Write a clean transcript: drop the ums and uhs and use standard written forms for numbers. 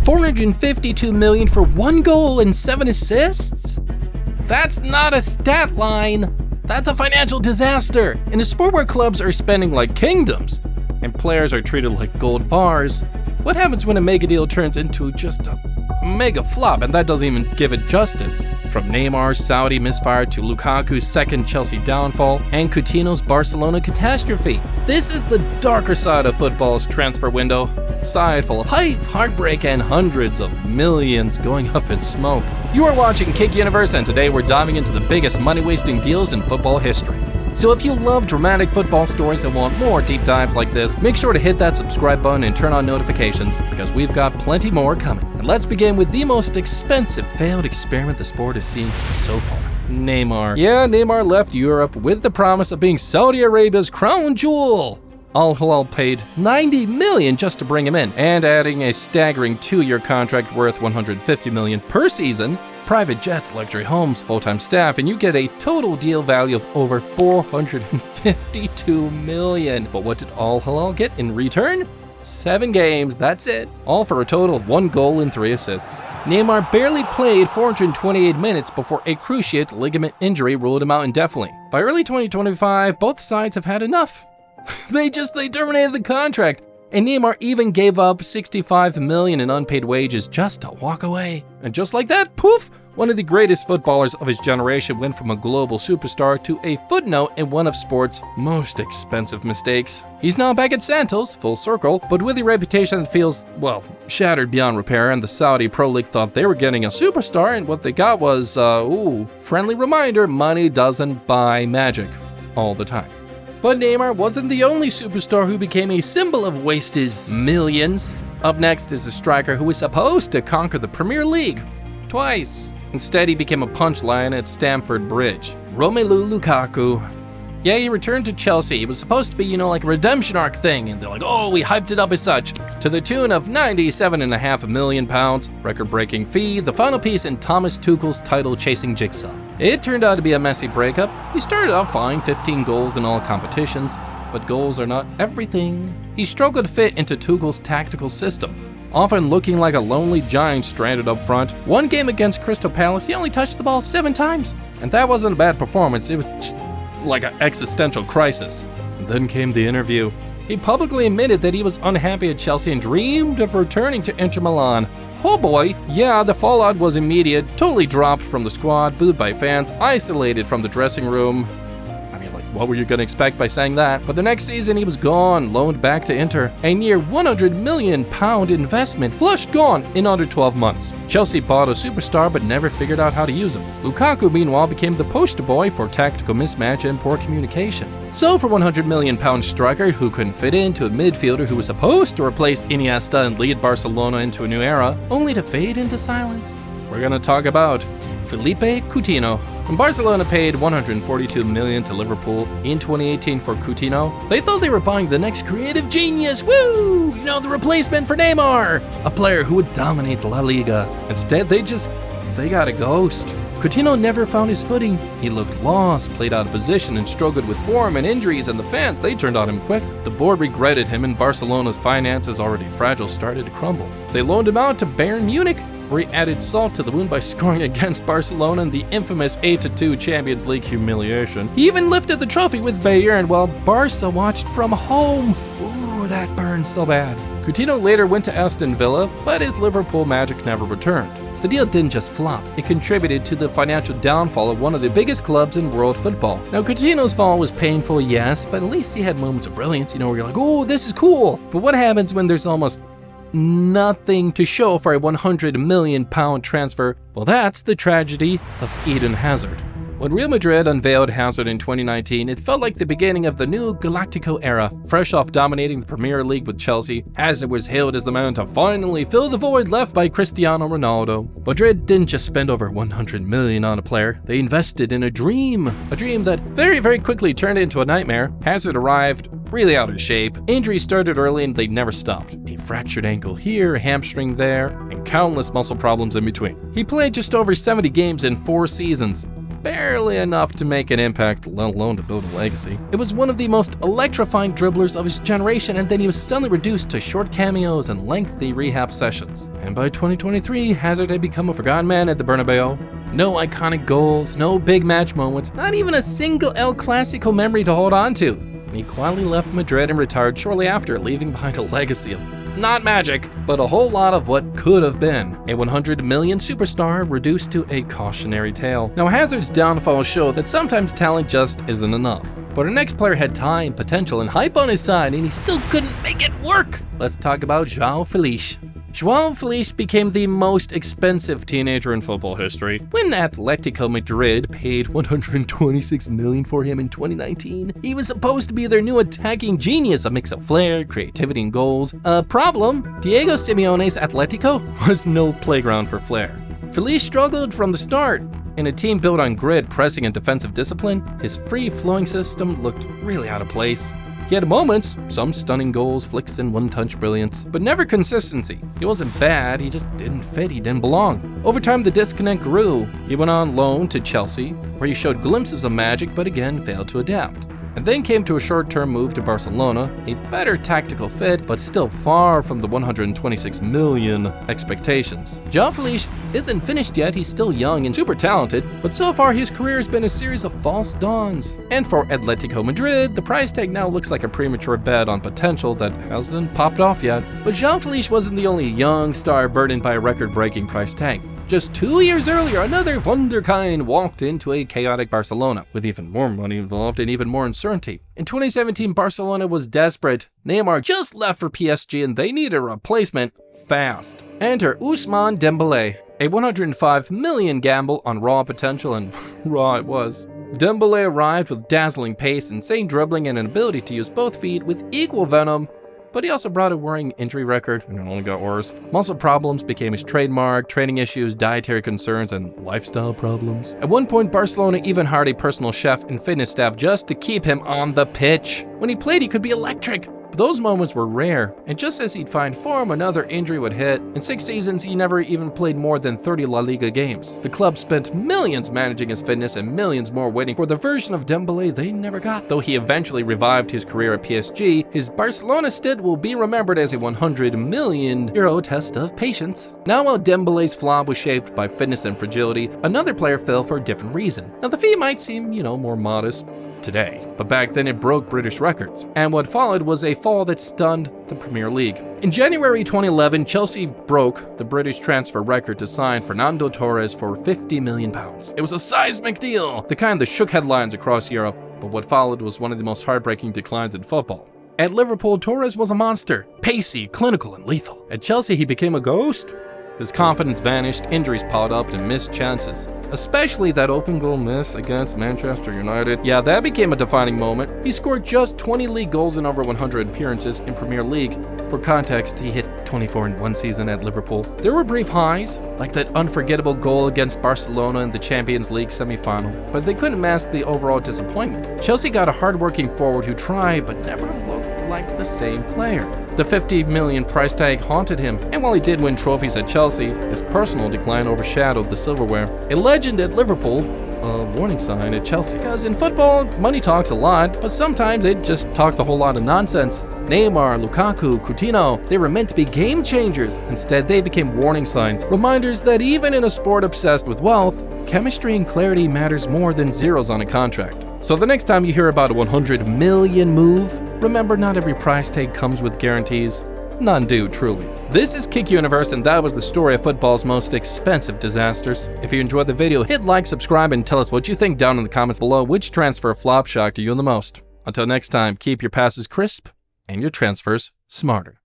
452 million for 1 goal and 7 assists? That's not a stat line. That's a financial disaster. In a sport where clubs are spending like kingdoms and players are treated like gold bars, what happens when a mega deal turns into just a mega flop, and that doesn't even give it justice? From Neymar's Saudi misfire to Lukaku's second Chelsea downfall and Coutinho's Barcelona catastrophe. This is the darker side of football's transfer window, a side full of hype, heartbreak, and hundreds of millions going up in smoke. You are watching 𝐾𝐿 Universe, and today we're diving into the biggest money-wasting deals in football history. So if you love dramatic football stories and want more deep dives like this, make sure to hit that subscribe button and turn on notifications, because we've got plenty more coming. And let's begin with the most expensive failed experiment the sport has seen so far. Neymar. Yeah, Neymar left Europe with the promise of being Saudi Arabia's crown jewel. 𝐿-𝐫𝐫 paid 90 million just to bring him in, and adding a staggering 2-year contract worth 150 million per season, private jets, luxury homes, full-time staff, and you get a total deal value of over 452 million. But what did 𝐿-𝐫𝐫 get in return? 7 games, that's it. All for a total of 1 goal and 3 assists. Neymar barely played 428 minutes before a cruciate ligament injury ruled him out indefinitely. By early 2025, both sides have had enough. They terminated the contract. And Neymar even gave up 65 million in unpaid wages just to walk away. And just like that, poof, one of the greatest footballers of his generation went from a global superstar to a footnote in one of sport's most expensive mistakes. He's now back at Santos, full circle, but with a reputation that feels, well, shattered beyond repair, and the Saudi Pro League thought they were getting a superstar, and what they got was, friendly reminder, money doesn't buy magic all the time. But Neymar wasn't the only superstar who became a symbol of wasted millions. Up next is a striker who was supposed to conquer the Premier League twice. Instead, he became a punchline at Stamford Bridge. Romelu Lukaku. Yeah, he returned to Chelsea. It was supposed to be, like a redemption arc thing, and they're like, oh, we hyped it up as such. To the tune of £97.5 million, record-breaking fee, the final piece in Thomas Tuchel's title-chasing jigsaw. It turned out to be a messy breakup. He started out fine, 15 goals in all competitions, but goals are not everything. He struggled to fit into Tuchel's tactical system, often looking like a lonely giant stranded up front. One game against Crystal Palace, he only touched the ball 7 times. And that wasn't a bad performance, it was just like an existential crisis. And then came the interview. He publicly admitted that he was unhappy at Chelsea and dreamed of returning to Inter Milan. Oh boy, yeah, the fallout was immediate, totally dropped from the squad, booed by fans, isolated from the dressing room. What were you gonna expect by saying that? But the next season he was gone, loaned back to Inter. A near £100 million investment, flushed gone in under 12 months. Chelsea bought a superstar but never figured out how to use him. Lukaku, meanwhile, became the poster boy for tactical mismatch and poor communication. So for £100 million striker who couldn't fit into a midfielder who was supposed to replace Iniesta and lead Barcelona into a new era, only to fade into silence, we're gonna talk about Philippe Coutinho. When Barcelona paid 142 million to Liverpool in 2018 for Coutinho, they thought they were buying the next creative genius, woo! The replacement for Neymar, a player who would dominate La Liga. Instead, they got a ghost. Coutinho never found his footing. He looked lost, played out of position, and struggled with form and injuries, and the fans, they turned on him quick. The board regretted him, and Barcelona's finances, already fragile, started to crumble. They loaned him out to Bayern Munich, where he added salt to the wound by scoring against Barcelona in the infamous 8-2 Champions League humiliation. He even lifted the trophy with Bayern while Barca watched from home. Ooh, that burned so bad. Coutinho later went to Aston Villa, but his Liverpool magic never returned. The deal didn't just flop, it contributed to the financial downfall of one of the biggest clubs in world football. Now, Coutinho's fall was painful, yes, but at least he had moments of brilliance, where you're like, oh, this is cool. But what happens when there's almost nothing to show for a £100 million transfer? Well, that's the tragedy of Eden Hazard. When Real Madrid unveiled Hazard in 2019, it felt like the beginning of the new 𝐵𝐿Actico era. Fresh off dominating the Premier League with Chelsea, Hazard was hailed as the man to finally fill the void left by Cristiano Ronaldo. Madrid didn't just spend over 100 million on a player, they invested in a dream that very, very quickly turned into a nightmare. Hazard arrived really out of shape. Injuries started early and they never stopped. A fractured ankle here, a hamstring there, and countless muscle problems in between. He played just over 70 games in 4 seasons. barely enough to make an impact, let alone to build a legacy. It was one of the most electrifying dribblers of his generation, and then he was suddenly reduced to short cameos and lengthy rehab sessions. And by 2023, Hazard had become a forgotten man at the Bernabeu. No iconic goals, no big match moments, not even a single 𝐿 𝐶𝐿 memory to hold on to. And he quietly left Madrid and retired shortly after, leaving behind a legacy of not magic, but a whole lot of what could have been. A 100 million superstar reduced to a cautionary tale. Now, Hazard's downfall showed that sometimes talent just isn't enough. But our next player had time, potential, and hype on his side, and he still couldn't make it work. Let's talk about João Félix. João Félix became the most expensive teenager in football history when Atletico Madrid paid 126 million for him in 2019. He was supposed to be their new attacking genius, a mix of flair, creativity, and goals. Problem, Diego Simeone's Atletico was no playground for flair. Félix struggled from the start. In a team built on grit, pressing, and defensive discipline, his free-flowing system looked really out of place. He had moments, some stunning goals, flicks, and one-touch brilliance, but never consistency. He wasn't bad, he just didn't fit, he didn't belong. Over time, the disconnect grew. He went on loan to Chelsea, where he showed glimpses of magic, but again failed to adapt. And then came to a short-term move to Barcelona, a better tactical fit, but still far from the 126 million expectations. João Félix isn't finished yet, he's still young and super talented, but so far his career has been a series of false dawns. And for Atletico Madrid, the price tag now looks like a premature bet on potential that hasn't popped off yet. But João Félix wasn't the only young star burdened by a record-breaking price tag. Just 2 years earlier, another wunderkind walked into a chaotic Barcelona, with even more money involved and even more uncertainty. In 2017, Barcelona was desperate. Neymar just left for PSG and they needed a replacement fast. Enter 𝐬𝐮𝐬𝐫𝐿 Dembele, a 105 million gamble on raw potential, and raw it was. Dembele arrived with dazzling pace, insane dribbling, and an ability to use both feet with equal venom, but he also brought a worrying injury record, and it only got worse. Muscle problems became his trademark, training issues, dietary concerns, and lifestyle problems. At one point, Barcelona even hired a personal chef and fitness staff just to keep him on the pitch. When he played, he could be electric. But those moments were rare, and just as he'd find form, another injury would hit. In 6 seasons, he never even played more than 30 La Liga games. The club spent millions managing his fitness and millions more waiting for the version of Dembele they never got. Though he eventually revived his career at PSG, his Barcelona stint will be remembered as a 100 million euro test of patience. Now, while Dembele's flop was shaped by fitness and fragility, another player fell for a different reason. Now, the fee might seem, more modest today, but back then it broke British records, and what followed was a fall that stunned the Premier League. In January 2011, Chelsea broke the British transfer record to sign Fernando Torres for £50 million. It was a seismic deal, the kind that shook headlines across Europe, but what followed was one of the most heartbreaking declines in football. At Liverpool, Torres was a monster, pacey, clinical, and lethal. At Chelsea, he became a ghost. His confidence vanished, injuries piled up, and missed chances. Especially that open goal miss against Manchester United. Yeah, that became a defining moment. He scored just 20 league goals in over 100 appearances in Premier League. For context, he hit 24 in one season at Liverpool. There were brief highs, like that unforgettable goal against Barcelona in the Champions League semi-final, but they couldn't mask the overall disappointment. Chelsea got a hard-working forward who tried, but never looked like the same player. The 50 million price tag haunted him, and while he did win trophies at Chelsea, his personal decline overshadowed the silverware. A legend at Liverpool, a warning sign at Chelsea. Because in football, money talks a lot, but sometimes it just talked a whole lot of nonsense. Neymar, Lukaku, Coutinho, they were meant to be game changers. Instead, they became warning signs, reminders that even in a sport obsessed with wealth, chemistry and clarity matters more than zeros on a contract. So the next time you hear about a 100 million move, remember not every price tag comes with guarantees. None do, truly. This is 𝐾𝐿 Universe, and that was the story of football's most expensive disasters. If you enjoyed the video, hit like, subscribe, and tell us what you think down in the comments below. Which transfer flop shocked you the most? Until next time, keep your passes crisp and your transfers smarter.